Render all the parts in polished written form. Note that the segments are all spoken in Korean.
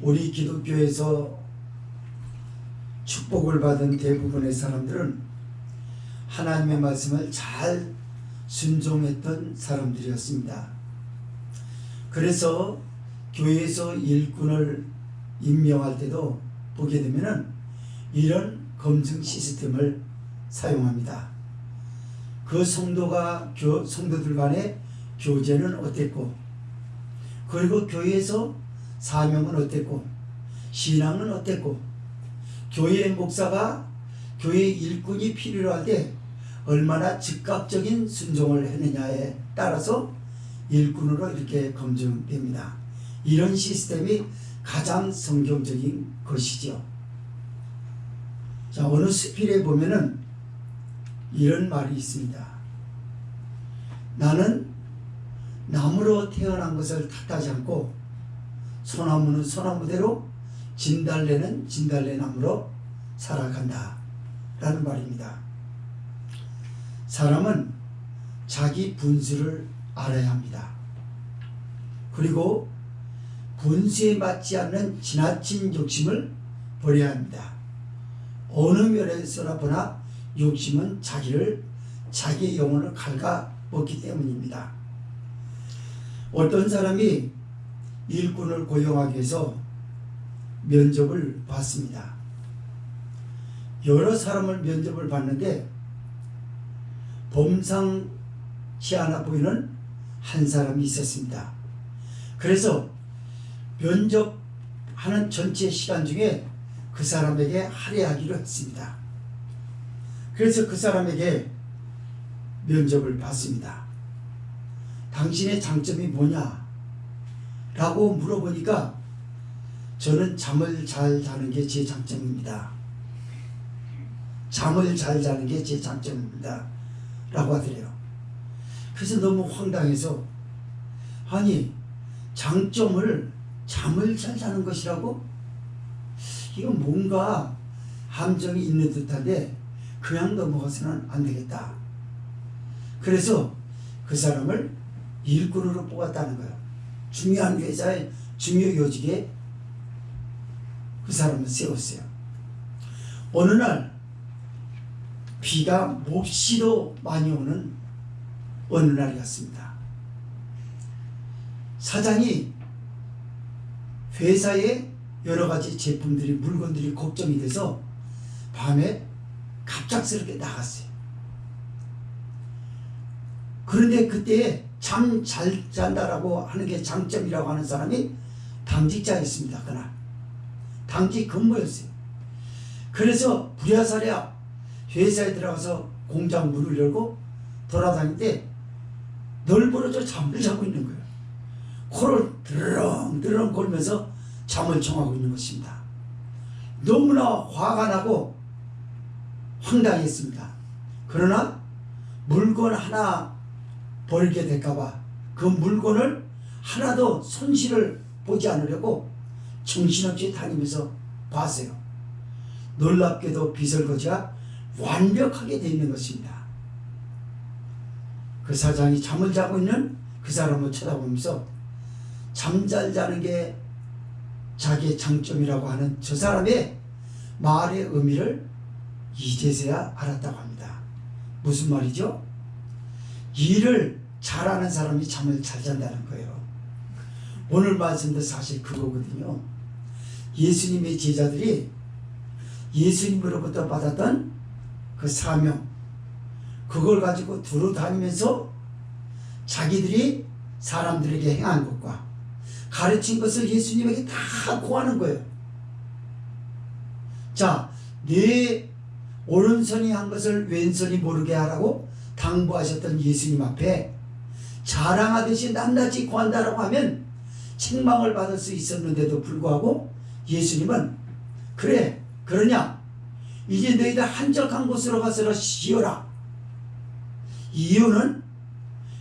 우리 기독교에서 축복을 받은 대부분의 사람들은 하나님의 말씀을 잘 순종했던 사람들이었습니다. 그래서 교회에서 일꾼을 임명할 때도 보게 되면은 이런 검증 시스템을 사용합니다. 그 성도들 간의 교제는 어땠고, 그리고 교회에서 사명은 어땠고, 신앙은 어땠고, 교회 목사가 교회 일꾼이 필요로 할 때 얼마나 즉각적인 순종을 했느냐에 따라서 일꾼으로 이렇게 검증됩니다. 이런 시스템이 가장 성경적인 것이죠. 자, 어느 수필에 보면은 이런 말이 있습니다. 나는 나무로 태어난 것을 탓하지 않고 소나무는 소나무대로 진달래는 진달래나무로 살아간다 라는 말입니다. 사람은 자기 분수를 알아야 합니다. 그리고 분수에 맞지 않는 지나친 욕심을 버려야 합니다. 어느 면에서나 보나 욕심은 자기의 영혼을 갉아먹기 때문입니다. 어떤 사람이 일꾼을 고용하기 위해서 면접을 받습니다. 여러 사람을 면접을 봤는데 범상치 않아 보이는 한 사람이 있었습니다. 그래서 면접하는 전체 시간 중에 그 사람에게 할애하기로 했습니다. 그래서 그 사람에게 면접을 받습니다. 당신의 장점이 뭐냐? 라고 물어보니까 저는 잠을 잘 자는 게 제 장점입니다. 잠을 잘 자는 게 제 장점입니다. 라고 하더래요. 그래서 너무 황당해서, 아니 장점을 잠을 잘 자는 것이라고? 이건 뭔가 함정이 있는 듯한데 그냥 넘어가서는 안 되겠다. 그래서 그 사람을 일꾼으로 뽑았다는 거예요. 중요한 회사의 중요 요직에 그 사람을 세웠어요. 어느 날 비가 몹시도 많이 오는 어느 날이었습니다. 사장이 회사에 여러 가지 제품들이, 물건들이 걱정이 돼서 밤에 갑작스럽게 나갔어요. 그런데 그때 잠 잘 잔다라고 하는 게 장점이라고 하는 사람이 당직자였습니다. 그날 당직 근무였어요. 그래서 부랴사랴 회사에 들어가서 공장 문을 열고 돌아다닐 때 널브러져 잠을 자고 있는 거예요. 코를 드렁드렁 걸면서 잠을 청하고 있는 것입니다. 너무나 화가 나고 황당했습니다. 그러나 물건 하나 버리게 될까봐 그 물건을 하나도 손실을 보지 않으려고 정신없이 다니면서 봤어요. 놀랍게도 비설거지가 완벽하게 되어 있는 것입니다. 그 사장이 잠을 자고 있는 그 사람을 쳐다보면서 잠 잘 자는 게 자기의 장점이라고 하는 저 사람의 말의 의미를 이제서야 알았다고 합니다. 무슨 말이죠? 일을 잘하는 사람이 잠을 잘 잔다는 거예요. 오늘 말씀도 사실 그거거든요. 예수님의 제자들이 예수님으로부터 받았던 그 사명, 그걸 가지고 두루 다니면서 자기들이 사람들에게 행한 것과 가르친 것을 예수님에게 다 고하는 거예요. 자, 내 오른손이 한 것을 왼손이 모르게 하라고 당부하셨던 예수님 앞에 자랑하듯이 낱낱이 고한다라고 하면 책망을 받을 수 있었는데도 불구하고 예수님은 그래, 그러냐? 이제 너희들 한적한 곳으로 가서 쉬어라. 이유는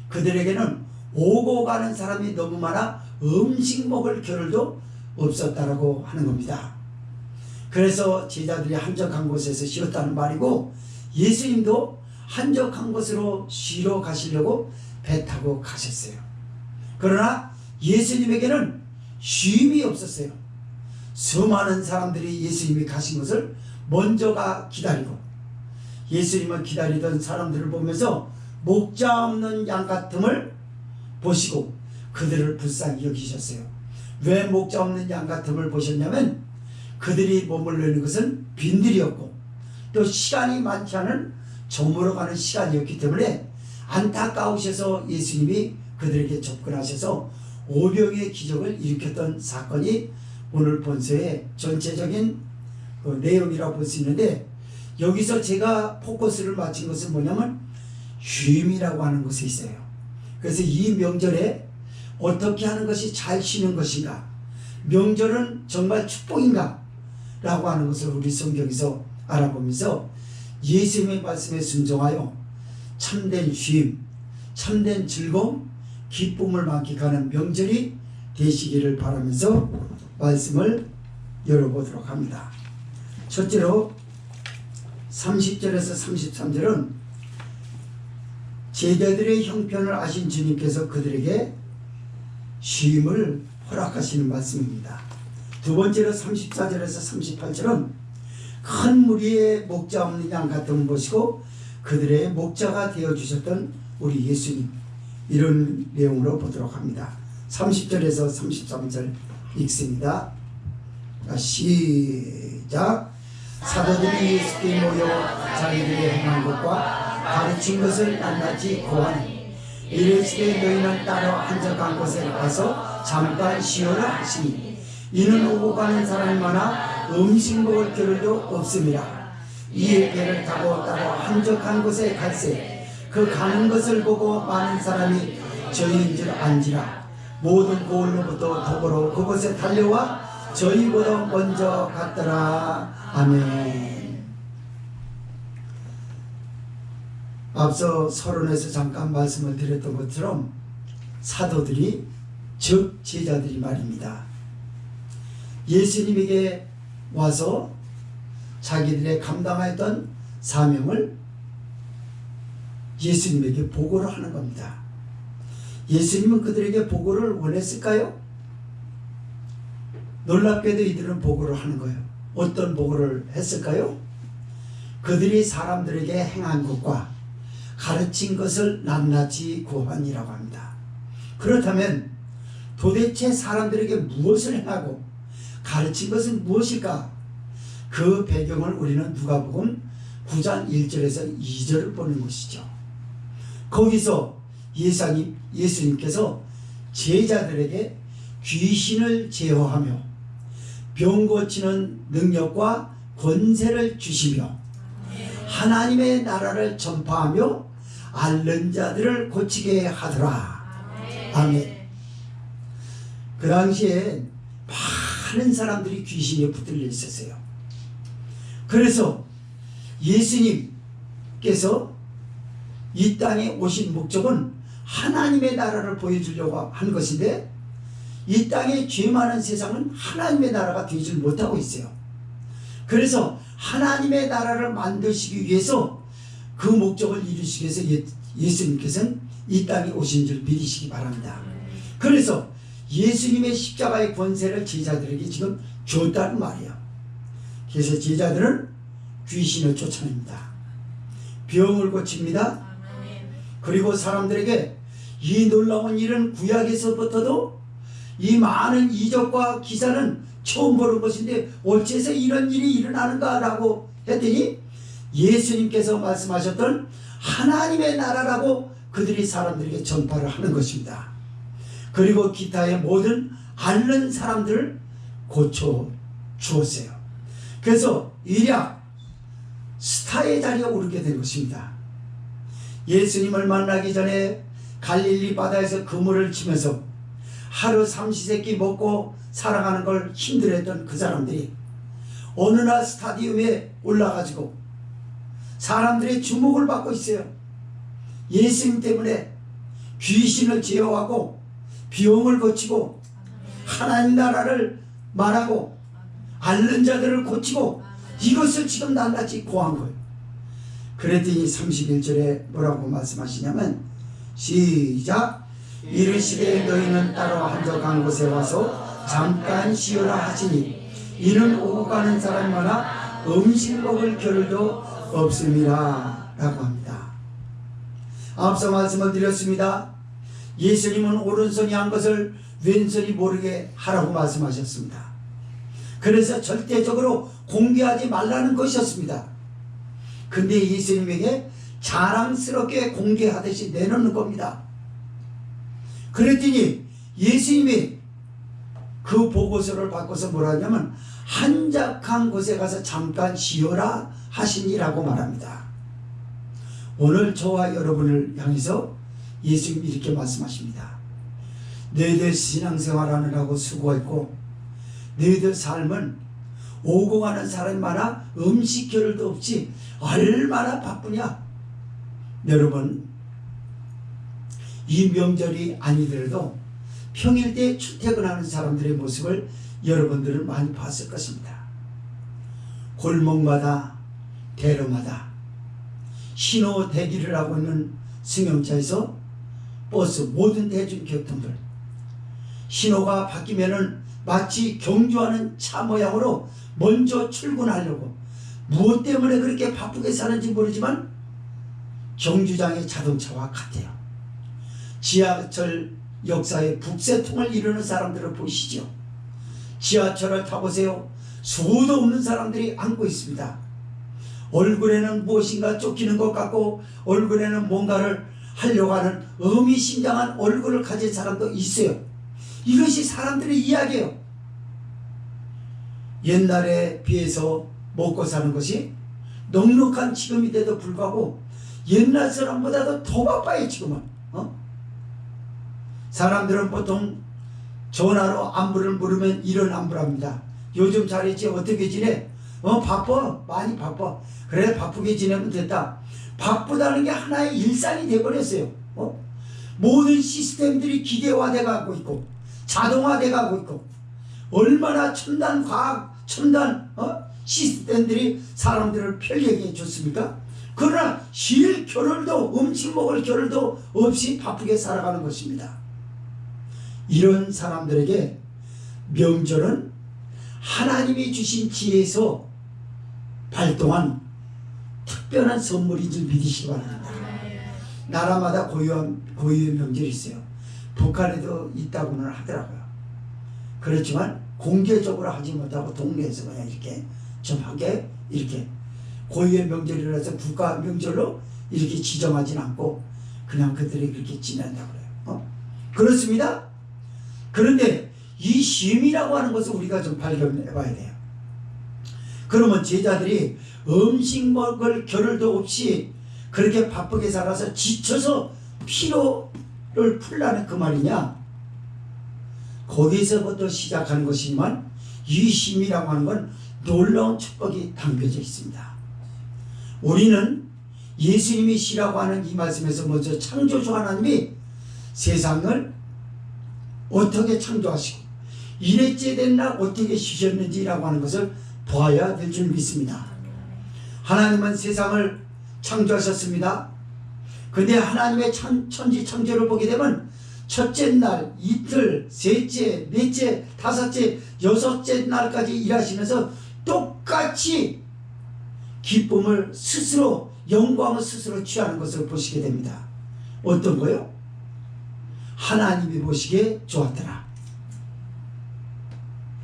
그들에게는 오고 가는 사람이 너무 많아 음식 먹을 겨를도 없었다라고 하는 겁니다. 그래서 제자들이 한적한 곳에서 쉬었다는 말이고, 예수님도 한적한 곳으로 쉬러 가시려고 배 타고 가셨어요. 그러나 예수님에게는 쉼이 없었어요. 수많은 사람들이 예수님이 가신 것을 먼저가 기다리고, 예수님을 기다리던 사람들을 보면서 목자 없는 양 같음을 보시고 그들을 불쌍히 여기셨어요. 왜 목자 없는 양 같음을 보셨냐면 그들이 머물러 있는 것은 빈들이었고 또 시간이 많지 않은 저물어가는 시간이었기 때문에 안타까우셔서 예수님이 그들에게 접근하셔서 오병의 기적을 일으켰던 사건이 오늘 본서의 전체적인 그 내용이라고 볼 수 있는데, 여기서 제가 포커스를 맞춘 것은 뭐냐면 쉼이라고 하는 것에 있어요. 그래서 이 명절에 어떻게 하는 것이 잘 쉬는 것인가, 명절은 정말 축복인가 라고 하는 것을 우리 성경에서 알아보면서 예수님의 말씀에 순종하여 참된 쉼, 참된 즐거움, 기쁨을 만끽하는 명절이 되시기를 바라면서 말씀을 열어보도록 합니다. 첫째로 30절에서 33절은 제자들의 형편을 아신 주님께서 그들에게 쉼을 허락하시는 말씀입니다. 두 번째로 34절에서 38절은 큰 무리의 목자 없는 양 같은 보시고 그들의 목자가 되어주셨던 우리 예수님, 이런 내용으로 보도록 합니다. 30절에서 33절 읽습니다. 자, 시작. 사도들이 예수께 모여 자기들이 행한 것과 가르친 것을 낱낱이 고하니 이르시되 너희는 따로 한적한 곳에 가서 잠깐 쉬어라 하시니 이는 오고 가는 사람이 많아 음식 먹을 겨를도 없음이라. 이에 배를 타고 따로 한적한 곳에 갈새 그 가는 것을 보고 많은 사람이 저희인 줄 안지라. 모든 고을로부터 도보로 그곳에 달려와 저희보다 먼저 갔더라. 아멘. 앞서 서론에서 잠깐 말씀을 드렸던 것처럼 사도들이, 즉 제자들이 말입니다, 예수님에게 와서 자기들의 감당했던 사명을 예수님에게 보고를 하는 겁니다. 예수님은 그들에게 보고를 원했을까요? 놀랍게도 이들은 보고를 하는 거예요. 어떤 보고를 했을까요? 그들이 사람들에게 행한 것과 가르친 것을 낱낱이 고하니라고 합니다. 그렇다면 도대체 사람들에게 무엇을 행하고 가르친 것은 무엇일까? 그 배경을 우리는 누가복음 9장 1절에서 2절을 보는 것이죠. 거기서 예수님께서 제자들에게 귀신을 제어하며 병 고치는 능력과 권세를 주시며 하나님의 나라를 전파하며 앓는 자들을 고치게 하더라. 아멘. 그 당시에 많은 사람들이 귀신에 붙들려 있었어요. 그래서 예수님께서 이 땅에 오신 목적은 하나님의 나라를 보여주려고 한 것인데, 이 땅에 죄 많은 세상은 하나님의 나라가 되지 못하고 있어요. 그래서 하나님의 나라를 만드시기 위해서 그 목적을 이루시기 위해서 예수님께서는 이 땅에 오신 줄 믿으시기 바랍니다. 그래서 예수님의 십자가의 권세를 제자들에게 지금 줬다는 말이에요. 그래서 제자들은 귀신을 쫓아냅니다. 병을 고칩니다. 그리고 사람들에게 이 놀라운 일은 구약에서부터도 이 많은 이적과 기사는 처음 보는 것인데 어째서 이런 일이 일어나는가 라고 했더니 예수님께서 말씀하셨던 하나님의 나라라고 그들이 사람들에게 전파를 하는 것입니다. 그리고 기타의 모든 앓는 사람들을 고쳐 주었어요. 그래서 일약 스타의 자리에 오르게 된 것입니다. 예수님을 만나기 전에 갈릴리 바다에서 그물을 치면서 하루 삼시세끼 먹고 살아가는 걸 힘들어했던 그 사람들이 어느 날 스타디움에 올라가지고 사람들의 주목을 받고 있어요. 예수님 때문에 귀신을 제어하고 병을 고치고 하나님 나라를 말하고 앓는 자들을 고치고 이것을 지금 낱낱이 고한 거예요. 그랬더니 31절에 뭐라고 말씀하시냐면 시작. 이르시되 너희는 따로 한적한 곳에 와서 잠깐 쉬어라 하시니 이는 오고 가는 사람이 많아 음식 먹을 겨를도 없습니다 라고 합니다. 앞서 말씀을 드렸습니다. 예수님은 오른손이 한 것을 왼손이 모르게 하라고 말씀하셨습니다. 그래서 절대적으로 공개하지 말라는 것이었습니다. 근데 예수님에게 자랑스럽게 공개하듯이 내놓는 겁니다. 그랬더니 예수님이 그 보고서를 바꿔서 뭐라 하냐면 한적한 곳에 가서 잠깐 쉬어라 하시니라고 말합니다. 오늘 저와 여러분을 향해서 예수님이 이렇게 말씀하십니다. 너희들 신앙생활하느라고 수고했고 너희들 삶은 오고 가는 사람이 많아 음식 겨를도 없이 얼마나 바쁘냐. 여러분, 이 명절이 아니더라도 평일 때 출퇴근하는 사람들의 모습을 여러분들은 많이 봤을 것입니다. 골목마다 대로마다 신호 대기를 하고 있는 승용차에서 버스 모든 대중교통들 신호가 바뀌면은 마치 경주하는 차 모양으로 먼저 출근하려고 무엇 때문에 그렇게 바쁘게 사는지 모르지만 경주장의 자동차와 같아요. 지하철 역사의 북새통을 이루는 사람들을 보시죠. 지하철을 타보세요. 수도 없는 사람들이 앉고 있습니다. 얼굴에는 무엇인가 쫓기는 것 같고 얼굴에는 뭔가를 하려고 하는 의미심장한 얼굴을 가진 사람도 있어요. 이것이 사람들의 이야기예요. 옛날에 비해서 먹고 사는 것이 넉넉한 지금인데도 불구하고 옛날 사람보다도 더 바빠요 지금은. 사람들은 보통 전화로 안부를 물으면 이런 안부를 합니다. 요즘 잘 있지? 어떻게 지내? 바빠? 많이 바빠. 그래 바쁘게 지내면 됐다. 바쁘다는 게 하나의 일상이 돼버렸어요. 모든 시스템들이 기계화돼 가고 있고 자동화돼 가고 있고 얼마나 첨단 과학 첨단 시스템들이 사람들을 편리하게 해줬습니까? 그러나 쉴 겨를도 음식 먹을 겨를도 없이 바쁘게 살아가는 것입니다. 이런 사람들에게 명절은 하나님이 주신 지혜에서 발동한 특별한 선물인 줄 믿으시기 바랍니다. 나라마다 고유의 명절이 있어요. 북한에도 있다고는 하더라고요. 그렇지만 공개적으로 하지 못하고 동네에서 그냥 이렇게 좀 하게 이렇게 고유의 명절이라서 국가 명절로 이렇게 지정하지는 않고 그냥 그들이 그렇게 지낸다고 그래요. 그렇습니다. 그런데 이 쉼이라고 하는 것을 우리가 좀 발견해 봐야 돼요. 그러면 제자들이 음식 먹을 겨를도 없이 그렇게 바쁘게 살아서 지쳐서 피로를 풀라는 그 말이냐? 거기서부터 시작하는 것이지만 이 쉼이라고 하는 건 놀라운 축복이 담겨져 있습니다. 우리는 예수님이 쉬라고 하는 이 말씀에서 먼저 창조주 하나님이 세상을 어떻게 창조하시고 일회째 된 날 어떻게 쉬셨는지라고 하는 것을 봐야 될 줄 믿습니다. 하나님은 세상을 창조하셨습니다. 근데 하나님의 천지 창조를 보게 되면 첫째 날, 이틀, 셋째, 넷째, 다섯째, 여섯째 날까지 일하시면서 똑같이 기쁨을 스스로 영광을 스스로 취하는 것을 보시게 됩니다. 어떤 거요? 하나님이 보시기에 좋았더라.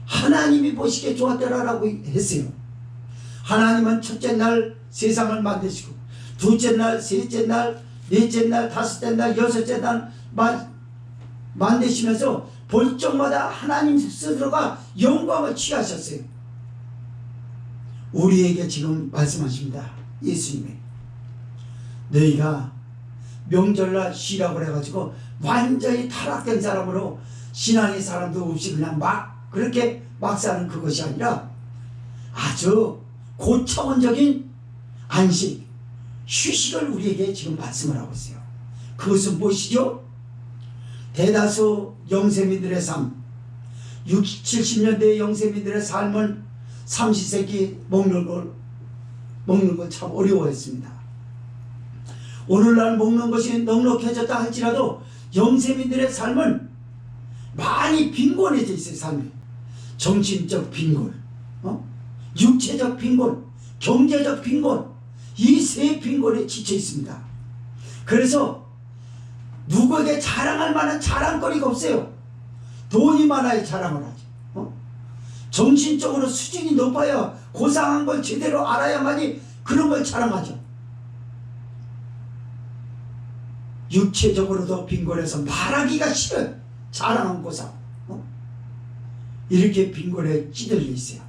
하나님이 보시기에 좋았더라라고 했어요. 하나님은 첫째 날 세상을 만드시고 둘째 날, 셋째 날, 넷째 날, 다섯째 날, 여섯째 날 만드시면서 볼 적마다 하나님 스스로가 영광을 취하셨어요. 우리에게 지금 말씀하십니다. 예수님이 너희가 명절날 쉬라고 그래가지고 완전히 타락된 사람으로 신앙의 사람도 없이 그냥 막 그렇게 막 사는 그것이 아니라 아주 고차원적인 안식, 휴식을 우리에게 지금 말씀을 하고 있어요. 그것은 무엇이죠? 대다수 영세민들의 삶, 60, 70년대 영세민들의 삶은 삼시세끼 먹는 걸 참 어려워했습니다. 오늘날 먹는 것이 넉넉해졌다 할지라도 영세민들의 삶은 많이 빈곤해져 있어요. 삶이 정신적 빈곤, 육체적 빈곤, 경제적 빈곤, 이 세 빈곤에 지쳐 있습니다. 그래서 누구에게 자랑할 만한 자랑거리가 없어요. 돈이 많아야 자랑을 하죠. 정신적으로 수준이 높아야 고상한 걸 제대로 알아야만이 그런 걸 자랑하죠. 육체적으로도 빈곤해서 말하기가 싫어요. 자랑한 고상. 이렇게 빈곤에 찌들려 있어요.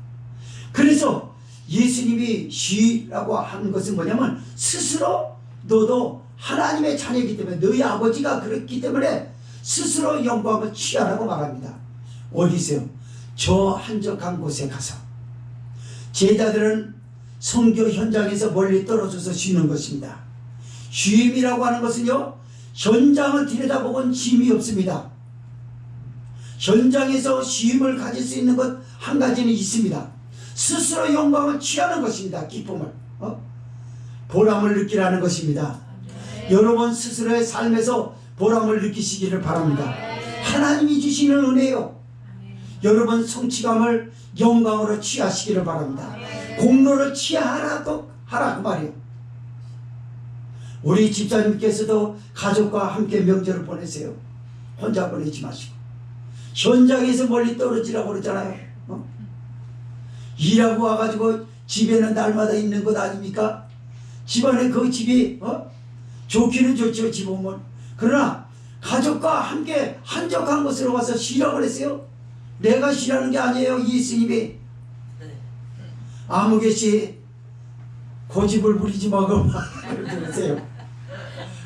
그래서 예수님이 쉬라고 하는 것은 뭐냐면 스스로 너도 하나님의 자녀이기 때문에 너희 아버지가 그랬기 때문에 스스로 영광을 취하라고 말합니다. 어디서요? 저 한적한 곳에 가서. 제자들은 선교 현장에서 멀리 떨어져서 쉬는 것입니다. 쉼이라고 하는 것은요, 현장을 들여다보고는 쉼이 없습니다. 현장에서 쉼을 가질 수 있는 것 한 가지는 있습니다. 스스로 영광을 취하는 것입니다. 기쁨을, 보람을 느끼라는 것입니다. 여러분 스스로의 삶에서 보람을 느끼시기를 바랍니다. 하나님이 주시는 은혜요. 여러분 성취감을 영광으로 취하시기를 바랍니다. 공로를 취하라고 하라 그 말이에요. 우리 집사님께서도 가족과 함께 명절을 보내세요. 혼자 보내지 마시고. 현장에서 멀리 떨어지라고 그러잖아요. 일하고 와가지고 집에는 날마다 있는 것 아닙니까? 집안에 그 집이 좋기는 좋죠. 집 오면. 그러나 가족과 함께 한적한 곳으로 와서 쉬라고 그랬어요. 내가 쉬라는 게 아니에요. 예수님이. 아무개씨 고집을 부리지 말고 그렇게 그러세요.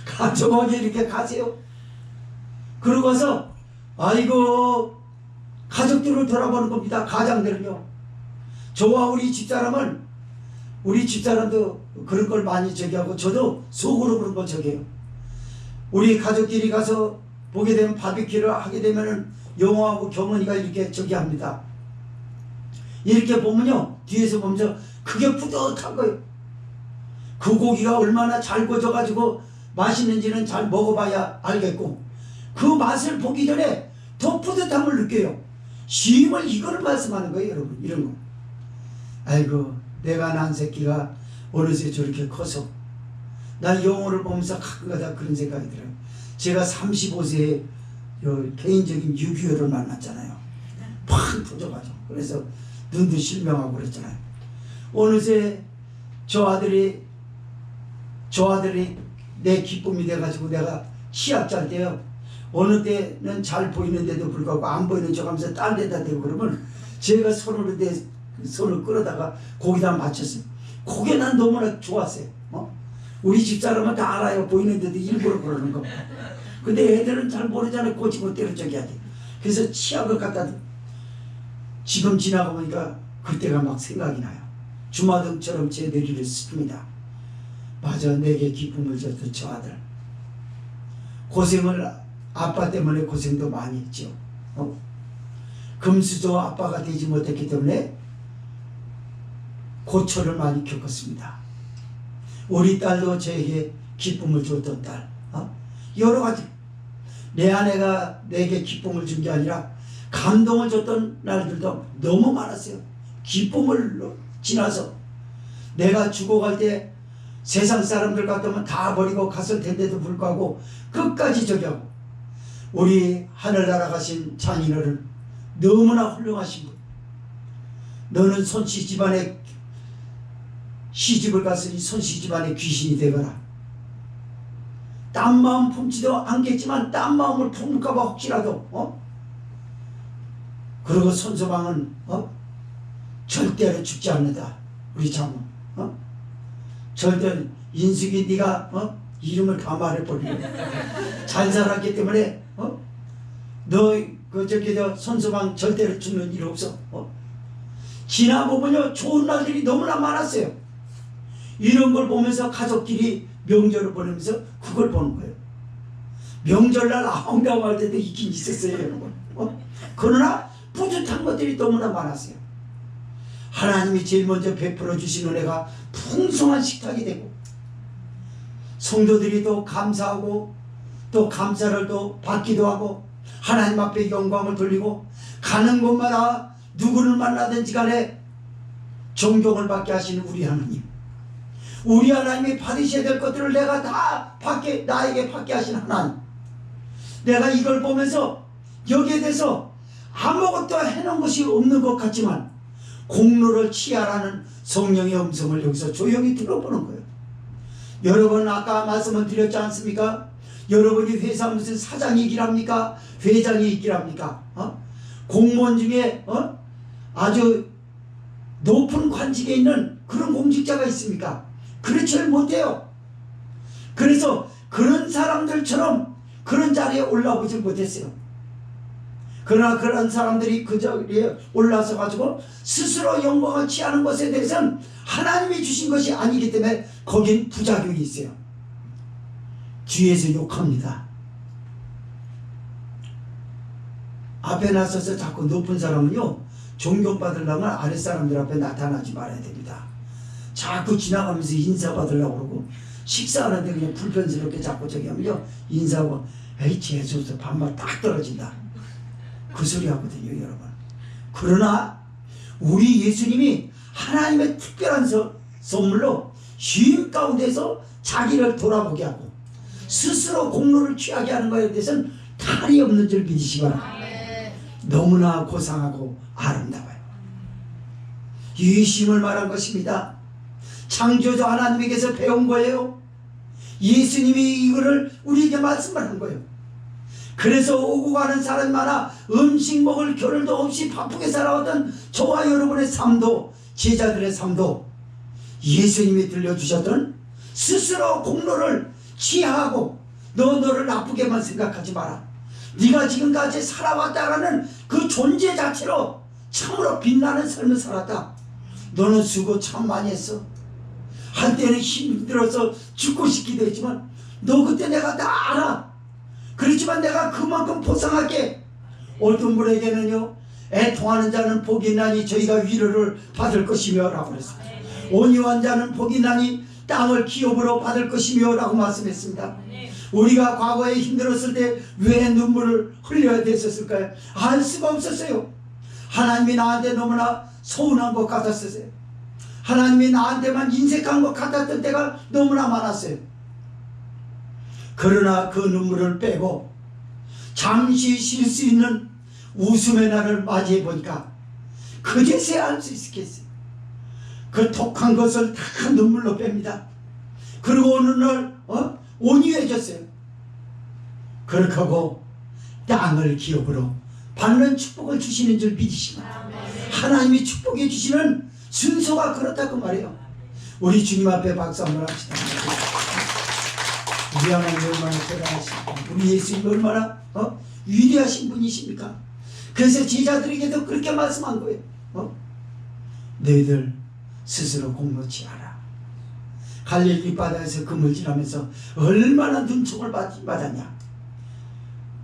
가족에게 이렇게 가세요. 그러고 와서 아이고 가족들을 돌아보는 겁니다. 가장들은요. 저와 우리 집사람도 그런 걸 많이 저기하고 저도 속으로 그런 걸 저기해요. 우리 가족끼리 가서 보게 되면 바비큐를 하게 되면은 영호하고 경은이가 이렇게 저기합니다. 이렇게 보면요, 뒤에서 보면서 그게 뿌듯한 거예요. 그 고기가 얼마나 잘 구워져가지고 맛있는지는 잘 먹어봐야 알겠고, 그 맛을 보기 전에 더 뿌듯함을 느껴요. 쉼을 이거를 말씀하는 거예요, 여러분. 이런 거. 아이고 내가 낳은 새끼가 어느새 저렇게 커서, 난 영호를 보면서 가끔가다 그런 생각이 들어요. 제가 35세에 개인적인 유기요를 만났잖아요. 팍 터져가지고. 그래서 눈도 실명하고 그랬잖아요. 어느새 저 아들이 내 기쁨이 돼가지고 내가 시합 잘 때요, 어느 때는 잘 보이는데도 불구하고 안 보이는 척 하면서 딴 데다 대고 그러면 제가 손으로 내 손을 끌어다가 거기다 맞췄어요. 그게 난 너무나 좋았어요. 우리 집사람은 다 알아요. 보이는데도 일부러 그러는 거. 근데 애들은 잘 모르잖아요. 꼬집어 때려 저기 하지. 그래서 치약을 갖다 지금 지나가 보니까 그때가 막 생각이 나요. 주마등처럼 제 내리를 씁니다. 맞아, 내게 기쁨을 줬던 저 아들. 고생을, 아빠 때문에 고생도 많이 했죠. 금수저 아빠가 되지 못했기 때문에 고초를 많이 겪었습니다. 우리 딸도 저에게 기쁨을 줬던 딸. 여러 가지. 내 아내가 내게 기쁨을 준 게 아니라 감동을 줬던 날들도 너무 많았어요. 기쁨을 지나서 내가 죽어갈 때 세상 사람들 같으면 다 버리고 갔을 텐데도 불구하고 끝까지 저기 하고, 우리 하늘나라 가신 장인어른 너무나 훌륭하신 분. 너는 손씨 집안에 시집을 갔으니 손씨 집안에 귀신이 되거라. 딴 마음 품지도 않겠지만 딴 마음을 품을까봐 혹시라도 그리고 손서방은 절대로 죽지 않는다. 우리 장모. 절대 인숙이 네가 이름을 다 말해버리고 잘 살았기 때문에 너 저 손서방 절대로 죽는 일 없어. 지나보면요 좋은 날들이 너무나 많았어요. 이런 걸 보면서 가족끼리 명절을 보내면서 그걸 보는 거예요. 명절날 아웅다웅할 때도 있긴 있었어요, 여러분. 그러나 뿌듯한 것들이 너무나 많았어요. 하나님이 제일 먼저 베풀어 주신 은혜가 풍성한 식탁이 되고, 성도들이 또 감사하고 또 감사를 또 받기도 하고, 하나님 앞에 영광을 돌리고, 가는 곳마다 누구를 만나든지 간에 존경을 받게 하시는 우리 하나님, 우리 하나님이 받으셔야 될 것들을 내가 다 나에게 받게 하신 하나님, 내가 이걸 보면서 여기에 대해서 아무것도 해놓은 것이 없는 것 같지만 공로를 취하라는 성령의 음성을 여기서 조용히 들어보는 거예요. 여러분, 아까 말씀을 드렸지 않습니까? 여러분이 회사 무슨 사장이기랍니까? 회장이기랍니까? 공무원 중에 아주 높은 관직에 있는 그런 공직자가 있습니까? 그렇지 못해요. 그래서 그런 사람들처럼 그런 자리에 올라오지 못했어요. 그러나 그런 사람들이 그 자리에 올라서 가지고 스스로 영광을 취하는 것에 대해서는 하나님이 주신 것이 아니기 때문에 거긴 부작용이 있어요. 뒤에서 욕합니다. 앞에 나서서 자꾸 높은 사람은요, 존경받으려면 아랫사람들 앞에 나타나지 말아야 됩니다. 자꾸 지나가면서 인사받으려고 그러고, 식사하는데 그냥 불편스럽게 자꾸 저기 하면요, 인사하고 에이 재수없어 반말 딱 떨어진다, 그 소리 하거든요, 여러분. 그러나 우리 예수님이 하나님의 특별한 선물로 쉼 가운데서 자기를 돌아보게 하고 스스로 공로를 취하게 하는 것에 대해서는 탈이 없는 줄 믿으시기 바랍니다. 너무나 고상하고 아름다워요. 이 쉼을 말한 것입니다. 창조주 하나님에게서 배운 거예요. 예수님이 이거를 우리에게 말씀을 한 거예요. 그래서 오고 가는 사람이 많아 음식 먹을 겨를도 없이 바쁘게 살아왔던 저와 여러분의 삶도, 제자들의 삶도 예수님이 들려주셨던 스스로 공로를 취하고 너를 나쁘게만 생각하지 마라, 네가 지금까지 살아왔다라는 그 존재 자체로 참으로 빛나는 삶을 살았다. 너는 수고 참 많이 했어. 한때는 힘들어서 죽고 싶기도 했지만 너 그때 내가 다 알아. 그렇지만 내가 그만큼 보상할게. 어떤 분에게는요, 애통하는 자는 복이 나니 저희가 위로를 받을 것이며 라고 그랬습니다. 온유한 자는 복이 나니 땅을 기업으로 받을 것이며 라고 말씀했습니다. 우리가 과거에 힘들었을 때 왜 눈물을 흘려야 됐었을까요? 알 수가 없었어요. 하나님이 나한테 너무나 서운한 것 같았어요. 하나님이 나한테만 인색한 것 같았던 때가 너무나 많았어요. 그러나 그 눈물을 빼고 잠시 쉴 수 있는 웃음의 날을 맞이해 보니까 그제서야 알 수 있겠어요. 그 독한 것을 다 눈물로 뺍니다. 그리고 어느 날 온유해졌어요. 그렇게 하고 땅을 기업으로 받는 축복을 주시는 줄 믿으시면 하나님이 축복해 주시는 순서가 그렇다고 말해요. 우리 주님 앞에 박수 한번 합시다. 우리 하나님 얼마나 대단하십니까? 우리 예수님 얼마나 위대하신 분이십니까? 그래서 제자들에게도 그렇게 말씀한 거예요. 너희들 스스로 공로 취하라. 갈릴리 바다에서 그물질하면서 얼마나 눈총을 받았냐.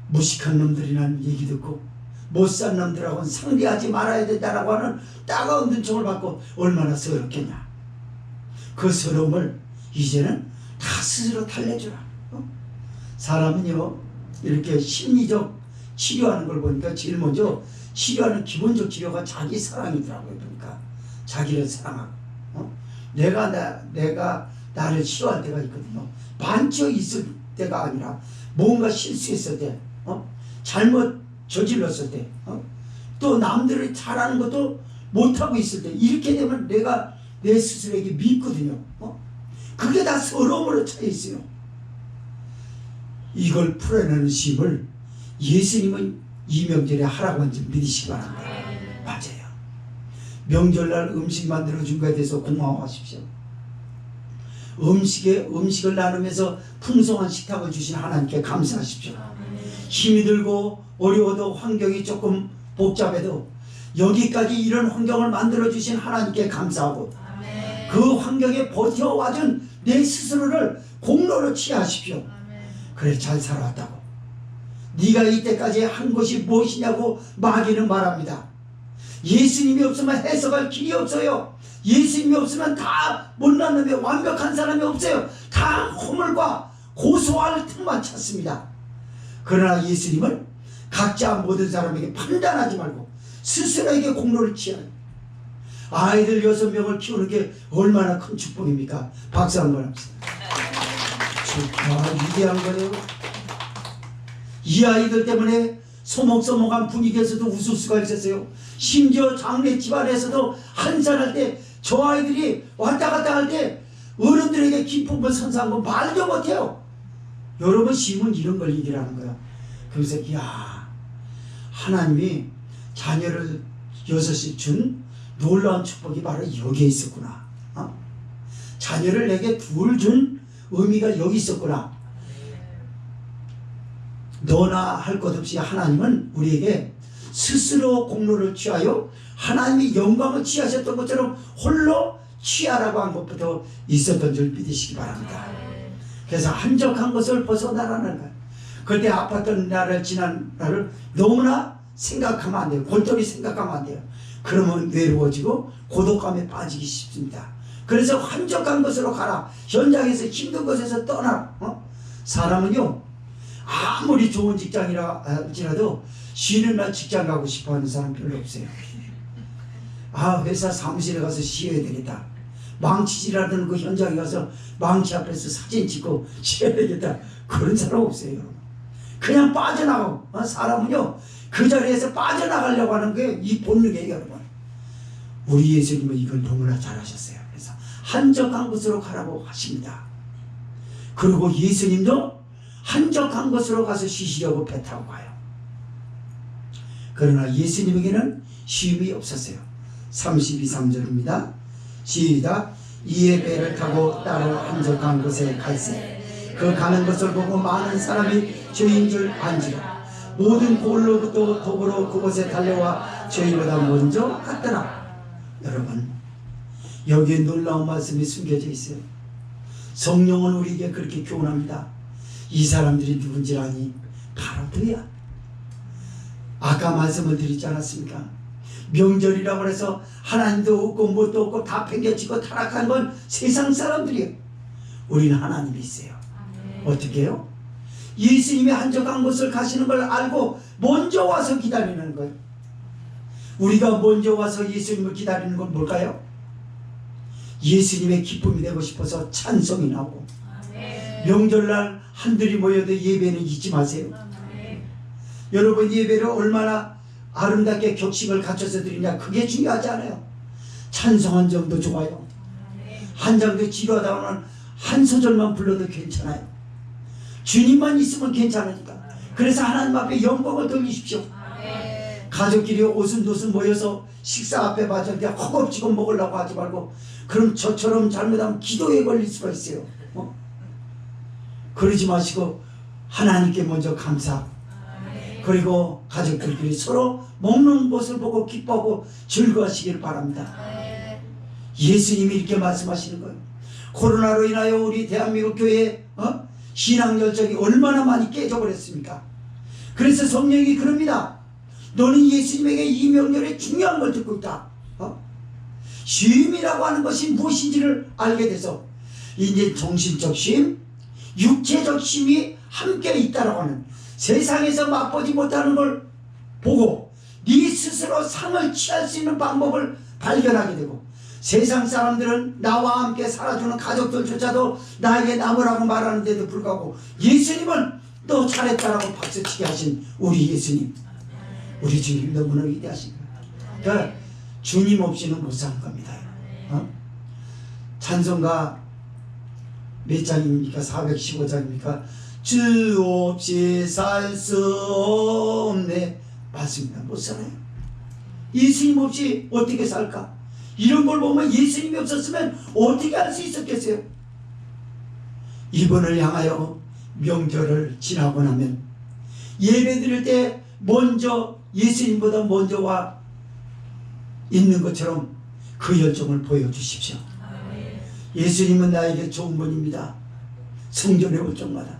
무식한 놈들이라는 얘기 듣고 못산 놈들하고는 상대하지 말아야 된다라고 하는 따가운 눈총을 받고 얼마나 서럽겠냐. 그 서러움을 이제는 다 스스로 달래주라. 사람은요, 이렇게 심리적 치료하는 걸 보니까 제일 먼저 치료하는 기본적 치료가 자기 사랑이더라고요. 그러니까 자기를 사랑하고 내가 나를 싫어할 때가 있거든요. 반짝 있을 때가 아니라 뭔가 실수했을 때, 잘못 저질렀을 때, 또 남들이 잘하는 것도 못하고 있을 때, 이렇게 되면 내가 내 스스로에게 밉거든요. 그게 다 서러움으로 차 있어요. 이걸 풀어내는 쉼을 예수님은 이명절에 하라고 한 줄 믿으시기 바랍니다. 맞아요. 명절날 음식 만들어준 것에 대해서 고마워하십시오. 음식을 나누면서 풍성한 식탁을 주신 하나님께 감사하십시오. 힘이 들고 어려워도 환경이 조금 복잡해도 여기까지 이런 환경을 만들어주신 하나님께 감사하고 그 환경에 버텨와준 내 스스로를 공로로 취하십시오. 그래, 잘 살아왔다고. 네가 이때까지 한 것이 무엇이냐고 마귀는 말합니다. 예수님이 없으면 해석할 길이 없어요. 예수님이 없으면 다 못난 놈이, 완벽한 사람이 없어요. 다 허물과 고소할 틈만 찾습니다. 그러나 예수님은 각자 모든 사람에게 판단하지 말고 스스로에게 공로를 취하는, 아이들 6명을 키우는 게 얼마나 큰 축복입니까? 박수 한번 합시다. 위대한 거예요. 이 아이들 때문에 소목소목한 분위기에서도 웃을 수가 있었어요. 심지어 장례 집안에서도 한산할 때 저 아이들이 왔다 갔다 할 때 어른들에게 기쁨을 선사한 거 말도 못해요. 여러분, 심은 이런 걸 얘기하는 거야. 그래서 이야, 하나님이 자녀를 6씩 준 놀라운 축복이 바로 여기에 있었구나. 자녀를 내게 둘 준 의미가 여기 있었구나. 너나 할 것 없이 하나님은 우리에게 스스로 공로를 취하여 하나님이 영광을 취하셨던 것처럼 홀로 취하라고 한 것부터 있었던 줄 믿으시기 바랍니다. 그래서 한적한 것을 벗어나라는 거예요. 그때 아팠던 날을 지난 날을 너무나 생각하면 안 돼요. 골똘히 생각하면 안 돼요. 그러면 외로워지고 고독감에 빠지기 쉽습니다. 그래서 한적한 것으로 가라. 현장에서 힘든 것에서 떠나라. 사람은요, 아무리 좋은 직장이라 할지라도 쉬는 날 직장 가고 싶어하는 사람 별로 없어요. 회사 사무실에 가서 쉬어야 되겠다. 망치질하는 그 현장에 가서 망치 앞에서 사진 찍고 쉬어야 되겠다. 그런 사람 없어요, 여러분. 그냥 빠져나가고, 사람은요 그 자리에서 빠져나가려고 하는 게 이 본능이에요, 여러분. 우리 예수님은 이걸 너무나 잘하셨어요. 그래서 한적한 곳으로 가라고 하십니다. 그리고 예수님도 한적한 곳으로 가서 쉬시려고 배 타고 가요. 그러나 예수님에게는 쉼이 없었어요. 32, 3절입니다. 시작. 이에 배를 타고 따로 한적한 곳에 갈새 그 가는 것을 보고 많은 사람이 죄인 줄 안지라. 모든 골로부터 도보로 그곳에 달려와 저희보다 먼저 갔더라. 여러분, 여기에 놀라운 말씀이 숨겨져 있어요. 성령은 우리에게 그렇게 교훈합니다. 이 사람들이 누군지 아니? 바로 너야. 아까 말씀을 드리지 않았습니까? 명절이라고 해서 하나님도 없고 뭣도 없고 다 팽개치고 타락한 건 세상 사람들이에요. 우리는 하나님이 있어요. 어떻게 해요? 예수님이 한적한 곳을 가시는 걸 알고 먼저 와서 기다리는 거예요. 우리가 먼저 와서 예수님을 기다리는 건 뭘까요? 예수님의 기쁨이 되고 싶어서 찬송이 나오고, 명절날 한들이 모여도 예배는 잊지 마세요. 여러분, 예배를 얼마나 아름답게 격식을 갖춰서 드리냐, 그게 중요하지 않아요. 찬송 한 정도 좋아요. 한 장도 지루하다고는 한 소절만 불러도 괜찮아요. 주님만 있으면 괜찮으니까. 그래서 하나님 앞에 영광을 돌리십시오. 가족끼리 오순도순 모여서 식사 앞에 맞았는데 허겁지겁 먹으려고 하지 말고, 그럼 저처럼 잘못하면 기도에 걸릴 수가 있어요. 그러지 마시고 하나님께 먼저 감사, 그리고 가족들끼리 서로 먹는 것을 보고 기뻐하고 즐거워하시길 바랍니다. 예수님이 이렇게 말씀하시는 거예요. 코로나로 인하여 우리 대한민국 교회의 신앙 열정이 얼마나 많이 깨져버렸습니까? 그래서 성령이 그럽니다. 너는 예수님에게 이 명령의 중요한 걸 듣고 있다. 쉼이라고 하는 것이 무엇인지를 알게 돼서 이제 정신적 쉼, 육체적 쉼이 함께 있다라고 하는, 세상에서 맛보지 못하는 걸 보고 네 스스로 상을 취할 수 있는 방법을 발견하게 되고, 세상 사람들은 나와 함께 살아주는 가족들조차도 나에게 남으라고 말하는데도 불구하고 예수님은 너 잘했다라고 박수치게 하신 우리 예수님, 우리 주님 너무나 위대하신 거예요. 그러니까 주님 없이는 못 사는 겁니다. 찬송가 몇 장입니까? 415장입니까? 주 없이 살 수 없네. 맞습니다. 못 살아요. 예수님 없이 어떻게 살까? 이런 걸 보면 예수님이 없었으면 어떻게 할 수 있었겠어요? 이번을 향하여 명절을 지나고 나면 예배 드릴 때 먼저 예수님보다 먼저 와 있는 것처럼 그 열정을 보여주십시오. 예수님은 나에게 좋은 분입니다. 성전에 올 적마다,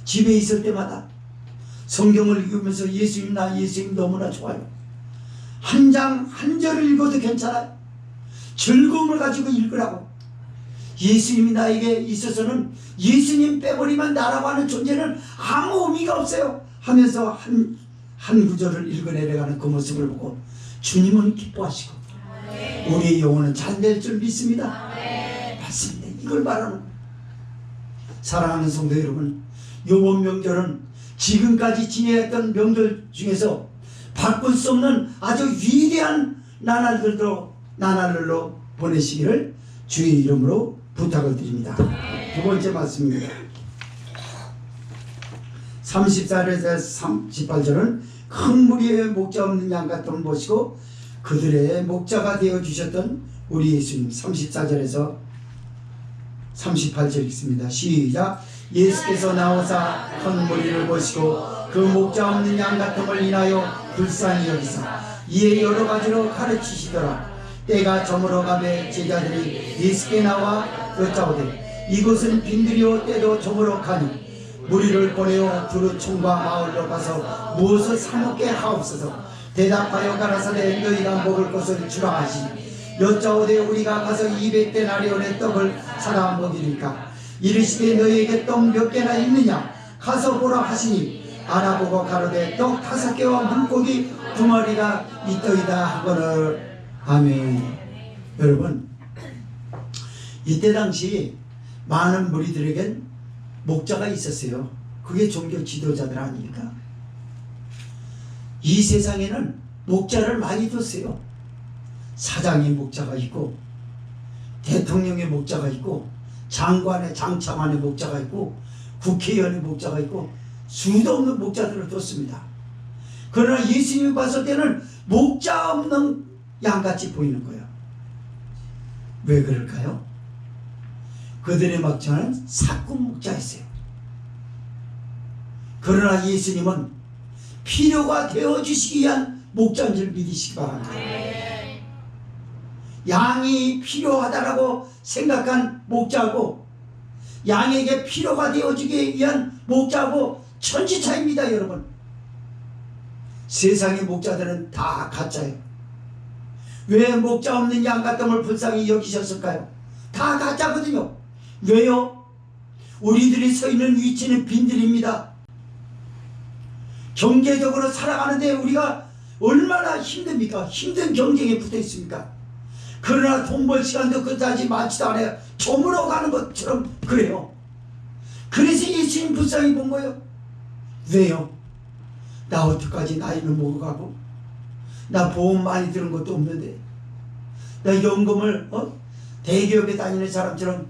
집에 있을 때마다 성경을 읽으면서 예수님, 나 예수님 너무나 좋아요. 한 장 한 절을 읽어도 괜찮아요. 즐거움을 가지고 읽으라고. 예수님이 나에게 있어서는 예수님 빼버리면 나라고 하는 존재는 아무 의미가 없어요 하면서 한 구절을 읽어내려가는 그 모습을 보고 주님은 기뻐하시고 우리의 영혼은 잘 될 줄 믿습니다. 맞습니다. 이걸 말하는 거예요. 사랑하는 성도 여러분, 이번 명절은 지금까지 지내왔던 명절 중에서 바꿀 수 없는 아주 위대한 나날들로 보내시기를 주의 이름으로 부탁을 드립니다. 두 번째 말씀입니다. 34절에서 38절은 큰 무리의 목자 없는 양 같음을 보시고 그들의 목자가 되어주셨던 우리 예수님. 34절에서 38절 읽습니다. 시작. 예수께서 나오사 큰 무리를 보시고 그 목자 없는 양 같음을 인하여 불쌍히 여기사 이에 여러 가지로 가르치시더라. 때가 저물어 가매 제자들이 예수께 나와 여짜오되 이곳은 빈들이요 때도 저물어 가니 무리를 보내어 두루 총과 마을로 가서 무엇을 사먹게 하옵소서. 대답하여 가라사대 너희가 먹을 것을 주라 하시니 여짜오되 우리가 가서 200데나리온의 떡을 사다 먹이리까. 이르시되 너희에게 떡 몇 개나 있느냐 가서 보라 하시니 알아보고 가로되 떡 5개와 물고기 2마리가 있더이다 하거늘. 아멘. 여러분, 이때 당시 많은 무리들에겐 목자가 있었어요. 그게 종교 지도자들 아닙니까? 이 세상에는 목자를 많이 뒀어요. 사장의 목자가 있고 대통령의 목자가 있고 장관의 장차관의 목자가 있고 국회의원의 목자가 있고 수도 없는 목자들을 뒀습니다. 그러나 예수님이 봤을 때는 목자 없는 양같이 보이는 거예요. 왜 그럴까요? 그들의 목자는 사꾼 목자였어요. 그러나 예수님은 필요가 되어주시기 위한 목자인 줄 믿으시기 바랍니다. 양이 필요하다라고 생각한 목자고 양에게 필요가 되어주기 위한 목자고 천지차입니다. 여러분, 세상의 목자들은 다 가짜예요. 왜 목자 없는 양 같음을 불쌍히 여기셨을까요? 다 가짜거든요. 왜요? 우리들이 서 있는 위치는 빈들입니다. 경제적으로 살아가는데 우리가 얼마나 힘듭니까? 힘든 경쟁에 붙어 있습니까? 그러나 돈 벌 시간도 그다지 많지도 않아요. 저물어 가는 것처럼 그래요. 그래서 예수님 불쌍히 본 거예요. 왜요? 나 어떡하지? 나이는 먹어가고 나 보험 많이 들은 것도 없는데 나 연금을 대기업에 다니는 사람처럼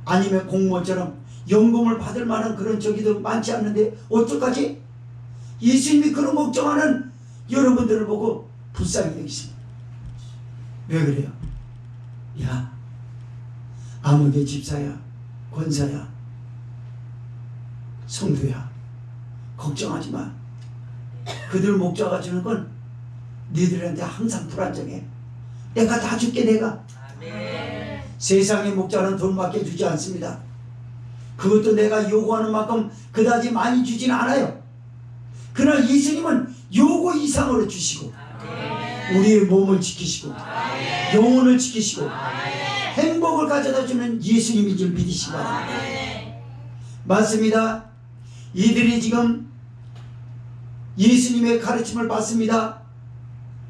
아니면 공무원처럼 연금을 받을 만한 그런 저기도 많지 않는데 어떡하지? 예수님이 그런 걱정하는 여러분들을 보고 불쌍히 여기십니다. 왜 그래요? 야, 아무개 집사야, 권사야, 성도야, 걱정하지 마. 그들 목자가 주는 건 너희들한테 항상 불안정해. 내가 다 줄게. 내가. 아멘. 세상의 목자는 돈밖에 주지 않습니다. 그것도 내가 요구하는 만큼 그다지 많이 주진 않아요. 그러나 예수님은 요구 이상으로 주시고 우리의 몸을 지키시고 영혼을 지키시고 행복을 가져다 주는 예수님인 줄 믿으시기 바랍니다. 맞습니다. 이들이 지금 예수님의 가르침을 받습니다.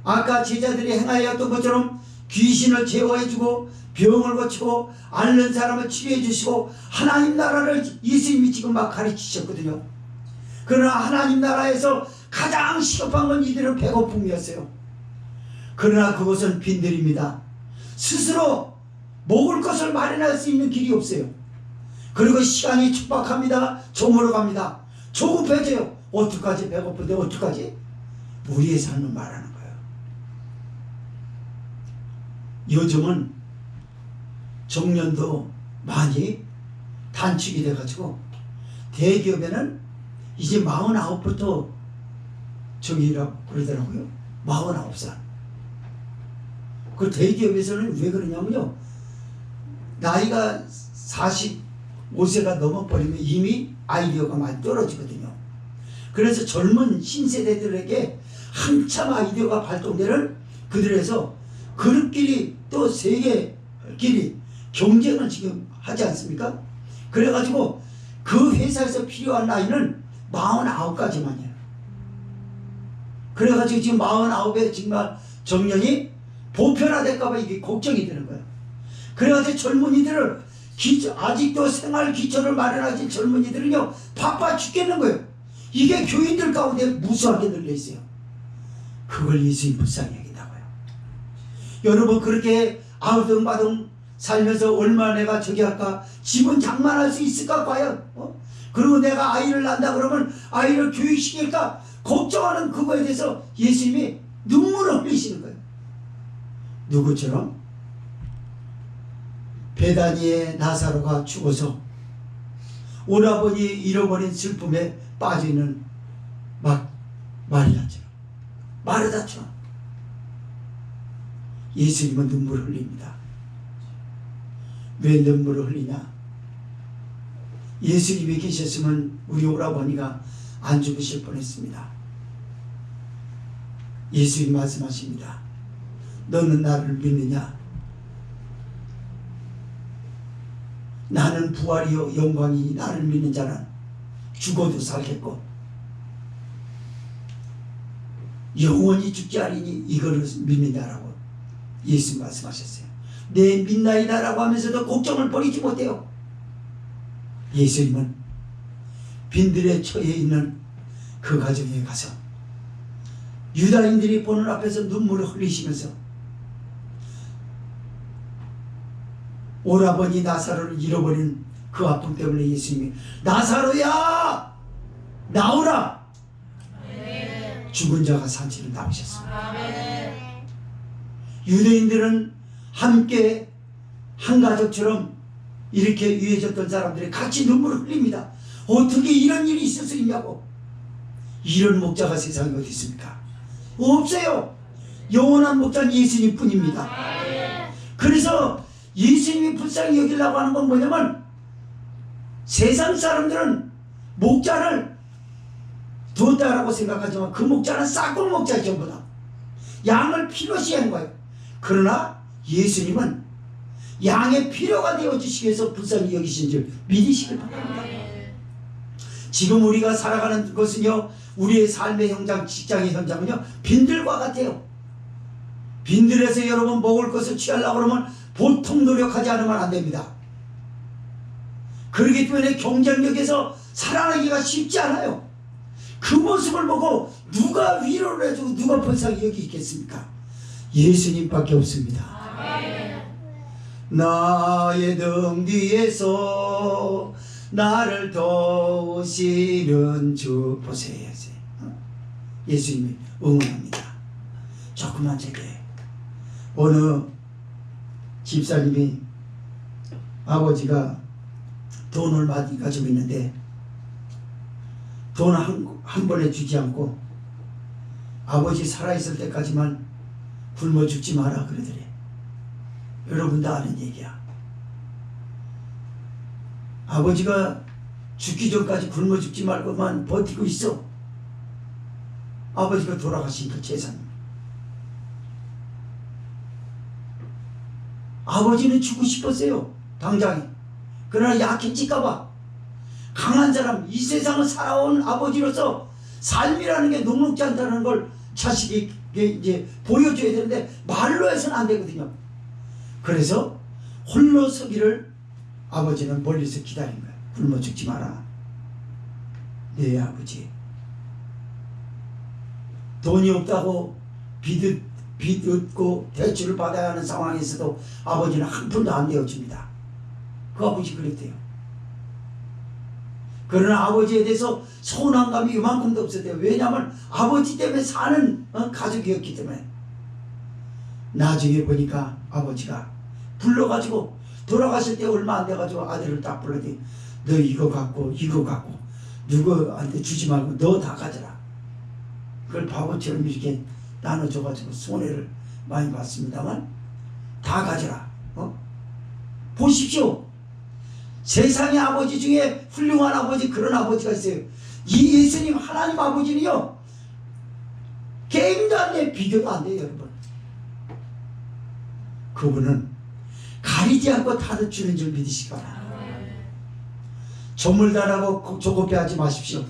아까 제자들이 행하였던 것처럼 귀신을 제어해주고 병을 고치고 앓는 사람을 치료해주시고 하나님 나라를 예수님이 지금 막 가르치셨거든요. 그러나 하나님 나라에서 가장 시급한 건 이들은 배고픔이었어요. 그러나 그것은 빈들입니다. 스스로 먹을 것을 마련할 수 있는 길이 없어요. 그리고 시간이 촉박합니다. 저물어 갑니다. 조급해져요. 어떡하지? 배고픈데 어떡하지? 우리의 삶을 말하는 거예요. 요즘은 정년도 많이 단축이 돼가지고 대기업에는 이제 49부터 저기라고 그러더라고요. 49살. 그 대기업에서는 왜 그러냐면요, 나이가 45세가 넘어버리면 이미 아이디어가 많이 떨어지거든요. 그래서 젊은 신세대들에게 한참 아이디어가 발동되는 그들에서 그룹끼리 또 세계끼리 경쟁을 지금 하지 않습니까? 그래가지고 그 회사에서 필요한 나이는 49까지만이에요. 그래가지고 지금 49에 정말 정년이 보편화될까봐 이게 걱정이 되는 거예요. 그래가지고 젊은이들을 아직도 생활 기초를 마련하신 젊은이들은요 바빠 죽겠는 거예요. 이게 교인들 가운데 무수하게 늘려 있어요. 그걸 예수님 불쌍히 여긴다고요. 여러분 그렇게 아우성바둥 살면서 얼마나 내가 저기 할까? 집은 장만할 수 있을까 과연? 그리고 내가 아이를 낳는다 그러면 아이를 교육시킬까? 걱정하는 그거에 대해서 예수님이 눈물을 흘리시는 거예요. 누구처럼? 베다니의 나사로가 죽어서 오라버니 잃어버린 슬픔에 빠져있는 마리아처럼, 마르다처럼 예수님은 눈물을 흘립니다. 왜 눈물을 흘리냐? 예수님이 계셨으면 우리 오라버니가 안 죽으실 뻔했습니다. 예수님 말씀하십니다. 너는 나를 믿느냐? 나는 부활이요 영광이니 나를 믿는 자는 죽어도 살겠고 영원히 죽지 아니니 이거를 믿는다라고 예수님 말씀하셨어요. 내 믿나이다라고 하면서도 걱정을 버리지 못해요. 예수님은 빈들에 처해 있는 그 가정에 가서 유다인들이 보는 앞에서 눈물을 흘리시면서 오라버니 나사로를 잃어버린 그 아픔 때문에 예수님이 나사로야 나오라. 아멘. 죽은 자가 산지로 나오셨습니다. 아멘. 유대인들은 함께 한 가족처럼 이렇게 유해졌던 사람들이 같이 눈물을 흘립니다. 어떻게 이런 일이 있을 수 있냐고. 이런 목자가 세상에 어디 있습니까? 없어요. 영원한 목자는 예수님 뿐입니다. 그래서 예수님이 불쌍히 여기려고 하는 건 뭐냐면 세상 사람들은 목자를 두었다라고 생각하지만 그 목자는 싹쓸 목자죠. 전부 다 양을 필요시 한 거예요. 그러나 예수님은 양의 필요가 되어주시기 위해서 불쌍히 여기신 줄 믿으시길 바랍니다. 지금 우리가 살아가는 것은요 우리의 삶의 현장, 직장의 현장은요 빈들과 같아요. 빈들에서 여러분 먹을 것을 취하려고 그러면 보통 노력하지 않으면 안 됩니다. 그렇기 때문에 경쟁력에서 살아나기가 쉽지 않아요. 그 모습을 보고 누가 위로를 해주고 누가 불쌍히 여기 있겠습니까? 예수님밖에 없습니다. 나의 등 뒤에서 나를 도우시는 주 보세요. 예수님이 응원합니다. 조그만 제게 어느 집사님이 아버지가 돈을 많이 가지고 있는데 돈 한 번에 주지 않고 아버지 살아있을 때까지만 굶어 죽지 마라 그러더래. 여러분도 아는 얘기야. 아버지가 죽기 전까지 굶어 죽지 말고만 버티고 있어. 아버지가 돌아가신 그 재산. 아버지는 죽고 싶었어요. 당장에. 그러나 약해질까봐. 강한 사람, 이 세상을 살아온 아버지로서 삶이라는 게 녹록지 않다는 걸 자식에게 이제 보여줘야 되는데 말로 해서는 안 되거든요. 그래서 홀로 서기를 아버지는 멀리서 기다린 거예요. 굶어 죽지 마라. 네 아버지. 돈이 없다고 빚 얻고 대출을 받아야 하는 상황에서도 아버지는 한 푼도 안 내어줍니다. 그 아버지 그랬대요. 그러나 아버지에 대해서 서운한 감이 이만큼도 없었대요. 왜냐하면 아버지 때문에 사는 가족이었기 때문에. 나중에 보니까 아버지가 불러가지고 돌아가실 때 얼마 안 돼가지고 아들을 딱 불러더니 너 이거 갖고 누구한테 주지 말고 너 다 가져라. 그걸 바보처럼 이렇게 나눠줘가지고 손해를 많이 봤습니다만 다 가져라. 보십시오. 세상의 아버지 중에 훌륭한 아버지, 그런 아버지가 있어요. 이 예수님 하나님 아버지는요 게임도 안 돼, 비교도 안 돼요. 여러분, 그분은 가리지 않고 다를 주는 줄 믿으시기 바랍니다. 조물다라고 조급해하지 마십시오.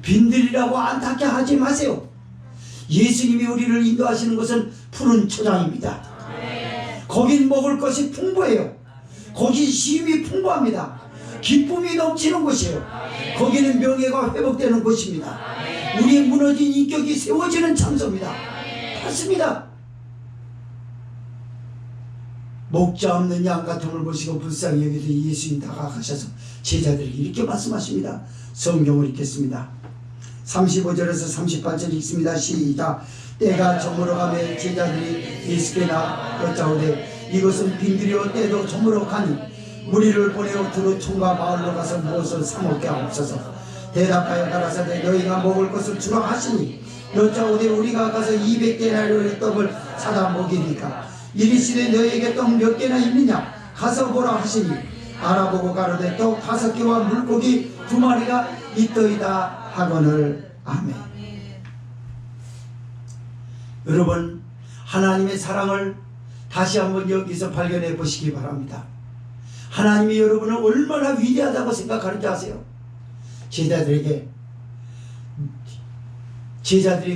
빈들이라고 안타깝게 하지 마세요. 예수님이 우리를 인도하시는 것은 푸른 초장입니다. 거긴 먹을 것이 풍부해요. 거긴 쉼이 풍부합니다. 기쁨이 넘치는 곳이에요. 거기는 명예가 회복되는 곳입니다. 우리의 무너진 인격이 세워지는 장소입니다. 맞습니다. 목자 없는 양 같음을 보시고 불쌍히 여기더니 예수님 다가가셔서 제자들에게 이렇게 말씀하십니다. 성경을 읽겠습니다. 35절에서 38절 읽습니다. 시작. 때가 저물어가며 제자들이 예수께 나아 여짜오되 이것은 빈들이요 때도 저물어 가니 무리를 보내어 두루 총과 마을로 가서 무엇을 사 먹게 하옵소서. 대답하여 가라사대 너희가 먹을 것을 주라 하시니 여짜오되 우리가 가서 200개나리의 떡을 사다 먹이니까 이르시되 너희에게 떡 몇 개나 있느냐 가서 보라 하시니 알아보고 가로되 떡 5개와 물고기 2마리가 있더이다 하거늘. 아멘. 여러분, 하나님의 사랑을 다시 한번 여기서 발견해 보시기 바랍니다. 하나님이 여러분을 얼마나 위대하다고 생각하는지 아세요? 제자들이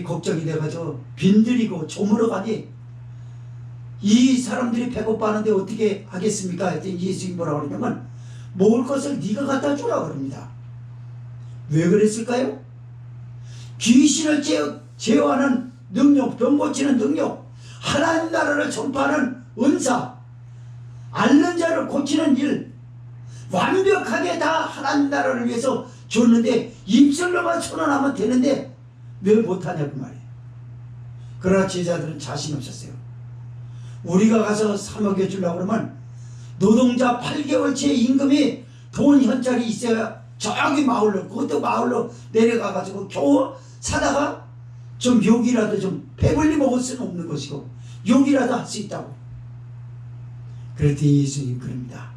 걱정이 돼가지고 빈들이고 조물어가니 이 사람들이 배고파하는데 어떻게 하겠습니까? 했더니 예수님이 뭐라고 그러냐면 먹을 것을 네가 갖다 주라 그럽니다. 왜 그랬을까요? 귀신을 제어하는 능력, 병 고치는 능력, 하나님 나라를 전파하는 은사, 앓는 자를 고치는 일, 완벽하게 다 하나님 나라를 위해서 줬는데 입술로만 선언하면 되는데 왜 못하냐 그 말이에요. 그러나 제자들은 자신 없었어요. 우리가 가서 사 먹여주려고 그러면 노동자 8개월치의 임금이 돈 현찰이 있어야 저기 마을로, 그것도 마을로 내려가가지고 겨우 사다가 좀 욕이라도 좀 배불리 먹을 수는 없는 것이고 욕이라도 할 수 있다고. 그랬더니 예수님 그럽니다.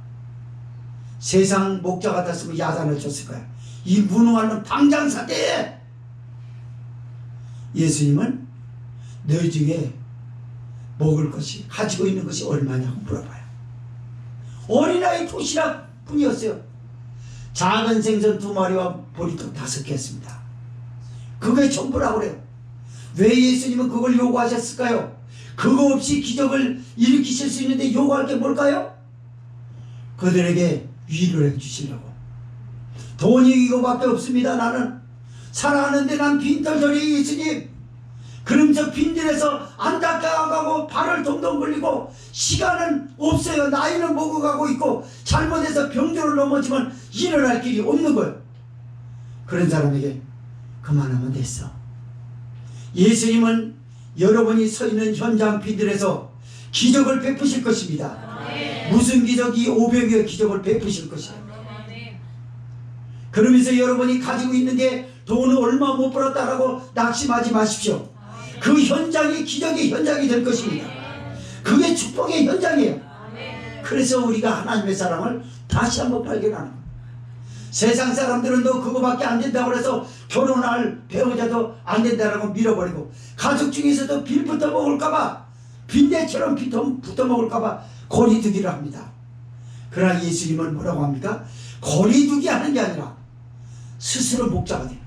세상 목자 같았으면 야단을 쳤을 거야. 이 무능한 놈 당장 사퇴해. 예수님은 너희 중에 먹을 것이 가지고 있는 것이 얼마냐고 물어봐요. 어린아이 도시락 뿐이었어요. 작은 생선 2마리와 보리떡 5개였습니다. 그게 전부라고 그래요. 왜 예수님은 그걸 요구하셨을까요? 그거 없이 기적을 일으키실 수 있는데 요구할 게 뭘까요? 그들에게 위로를 해주시려고. 돈이 이거밖에 없습니다. 나는 살아가는데 난 빈털터리 예수님. 그러면서 빈들에서 안타까워가고 발을 동동 굴리고 시간은 없어요. 나이는 먹어가고 있고 잘못해서 병들어 넘어지면 일어날 길이 없는 거예요. 그런 사람에게 그만하면 됐어. 예수님은 여러분이 서 있는 현장 빈들에서 기적을 베푸실 것입니다. 무슨 기적이 500여 기적을 베푸실 것이에요. 그러면서 여러분이 가지고 있는 게 돈을 얼마 못 벌었다라고 낙심하지 마십시오. 그 현장이 기적의 현장이 될 것입니다. 그게 축복의 현장이에요. 그래서 우리가 하나님의 사랑을 다시 한번 발견하는 거예요. 세상 사람들은 너 그거밖에 안 된다고 해서 결혼할 배우자도 안 된다라고 밀어버리고 가족 중에서도 빌부터 먹을까봐 빈대처럼 붙어 먹을까봐 거리두기를 합니다. 그러나 예수님은 뭐라고 합니까? 거리두기 하는 게 아니라 스스로 목자가 돼요.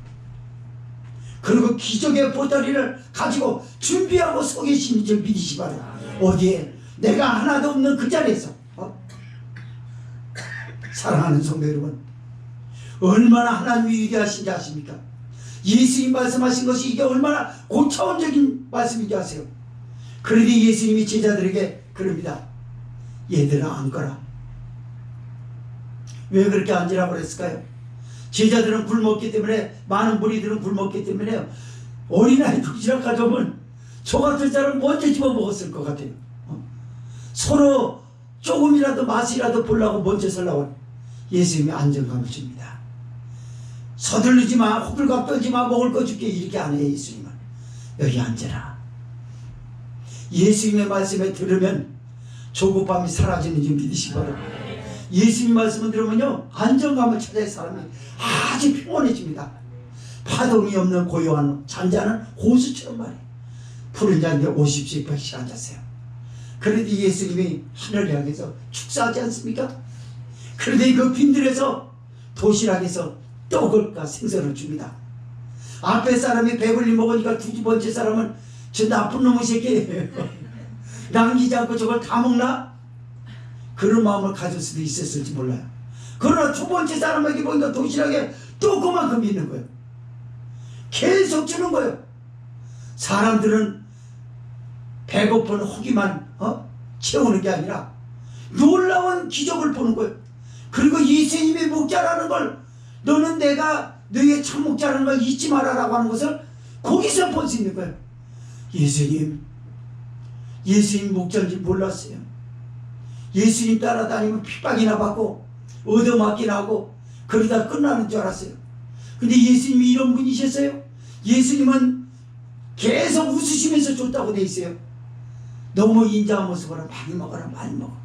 그리고 기적의 보따리를 가지고 준비하고 서 계신 줄 믿으시 바라요. 어디에? 내가 하나도 없는 그 자리에서. 사랑하는 성도 여러분, 얼마나 하나님이 위대하신지 아십니까? 예수님 말씀하신 것이 이게 얼마나 고차원적인 말씀인지 아세요? 그러니 예수님이 제자들에게 그럽니다. 얘들아 앉거라. 왜 그렇게 앉으라고 그랬을까요? 제자들은 굶었기 때문에, 많은 무리들은 굶었기 때문에 어린아이 도시락 가져오면 저 같은 사람 먼저 집어 먹었을 것 같아요. 서로 조금이라도 맛이라도 보려고 먼저 서려고 예수님이 안정감을 줍니다. 서두르지 마, 호들갑 떨지 마, 먹을 거 줄게, 이렇게 안 해요. 예수님은 여기 앉아라. 예수님의 말씀에 들으면 조급함이 사라지는 줄 믿으시기 바랍니다. 예수님 말씀을 들으면요 안정감을 찾아야 사람이 아주 평온해집니다. 파동이 없는 고요한 잔잔한 호수처럼 말이에요. 푸른 잔디에 50씩 100씩 앉았어요. 그런데 예수님이 하늘을 향해서 축사하지 않습니까? 그런데 그 빈들에서 도시락에서 떡을과 생선을 줍니다. 앞에 사람이 배불리 먹으니까 두 번째 사람은 저 나쁜 놈의 새끼 남기지 않고 저걸 다 먹나? 그런 마음을 가질 수도 있었을지 몰라요. 그러나 두 번째 사람에게 보니까 도시락에 또 그만큼 있는 거예요. 계속 주는 거예요. 사람들은 배고픈 허기만 채우는 게 아니라 놀라운 기적을 보는 거예요. 그리고 예수님의 목자라는 걸, 너는 내가 너의 참 목자라는 걸 잊지 말아라고 하는 것을 거기서 볼 수 있는 거예요. 예수님 목자인지 몰랐어요. 예수님 따라다니면 핍박이나 받고 얻어맞기나 하고 그러다 끝나는 줄 알았어요. 근데 예수님이 이런 분이셨어요? 예수님은 계속 웃으시면서 줬다고 돼 있어요. 너무 인자한 모습으로 많이 먹어라, 많이 먹어.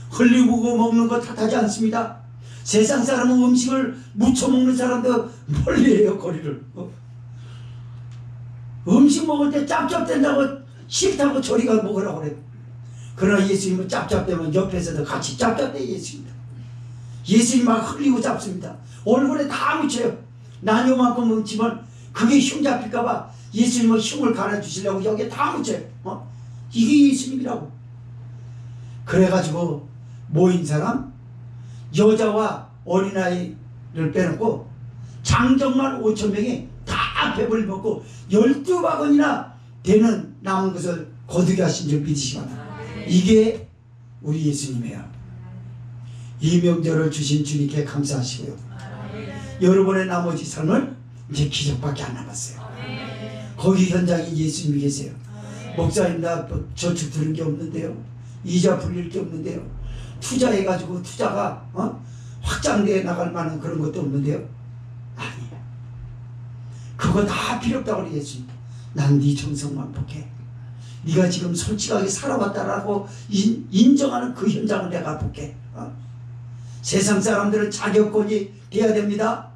흘리고 먹는 거 탓하지 않습니다. 세상 사람은 음식을 무쳐 먹는 사람도 멀리해요, 거리를. 음식 먹을 때 짭짭된다고 싫다고 저리 가 먹으라고 그래요. 그러나 예수님은 짭짭되면 옆에서도 같이 짭짭대 예수입니다. 예수님 막 흘리고 잡습니다. 얼굴에 다 묻혀요. 난 요만큼 뭉치면 그게 흉 잡힐까봐 예수님은 흉을 갈아주시려고 여기에 다 묻혀요. 이게 예수님이라고. 그래가지고 모인 사람, 여자와 어린아이를 빼놓고 장정만 5,000명이 다 배불리 먹고 12바구니나 되는 남은 것을 거두게 하신 줄 믿으시기 바랍니다. 이게 우리 예수님이에요. 이 명절을 주신 주님께 감사하시고요. 여러분의 나머지 삶은 이제 기적밖에 안 남았어요. 거기 현장에 예수님이 계세요. 목사님 나 저축 드는 게 없는데요, 이자 불릴 게 없는데요, 투자해가지고 투자가 확장되어 나갈 만한 그런 것도 없는데요. 아니에요. 그거 다 필요 없다고 그래. 예수님, 난 네 정성만 볼게. 네가 지금 솔직하게 살아왔다라고 인정하는 그 현장을 내가 볼게. 세상 사람들은 자격권이 돼야 됩니다.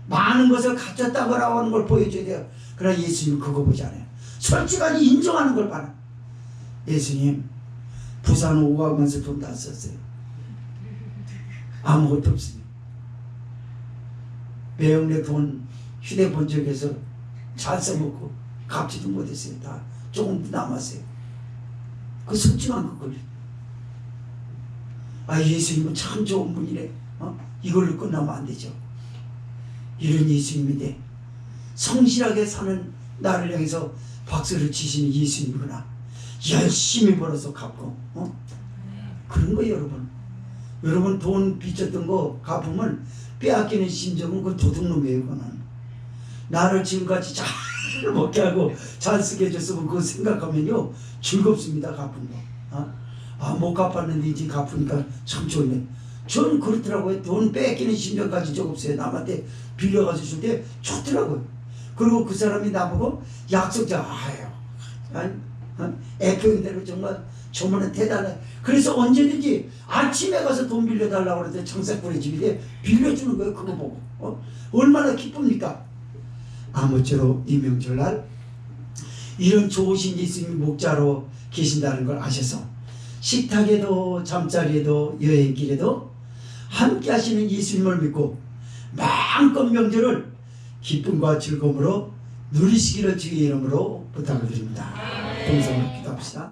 많은 것을 갖췄다고 하는 걸 보여줘야 돼요. 그러나 예수님은 그거 보지 않아요. 솔직하게 인정하는 걸 봐라. 예수님 부산 오가면서 돈 다 썼어요. 아무것도 없어요. 매형네 돈 휴대폰 쪽에서 잘 써먹고 갚지도 못했어요. 다 조금 남았어요. 그 솔직한 그걸. 예수님은 참 좋은 분이래. 이걸로 끝나면 안 되죠. 이런 예수님인데 성실하게 사는 나를 향해서 박수를 치시는 예수님이구나. 열심히 벌어서 갚고 그런 거예요. 여러분 돈 빚졌던 거 갚으면 빼앗기는 심정은 그 도둑놈이에요. 그거는 나를 지금까지 잘 먹게 하고 잘 쓰게 해줬으면 그거 생각하면요 즐겁습니다. 갚은 거. 못 갚았는데 이제 갚으니까 참 좋네. 저는 그렇더라고요. 돈 뺏기는 심정까지 적 없어요. 남한테 빌려가서 줄 때 좋더라고요. 그리고 그 사람이 나보고 약속자, 애표인대로 정말 저번에 대단해. 그래서 언제든지 아침에 가서 돈 빌려달라고 그랬더니 장사꾼의 집인데 빌려주는 거예요. 그거 보고 얼마나 기쁩니까? 아무쪼록 이 명절날 이런 좋으신 예수님 목자로 계신다는 걸 아셔서 식탁에도 잠자리에도 여행길에도 함께 하시는 예수님을 믿고 마음껏 명절을 기쁨과 즐거움으로 누리시기를 주의 이름으로 부탁을 드립니다. 동성으로 기도합시다.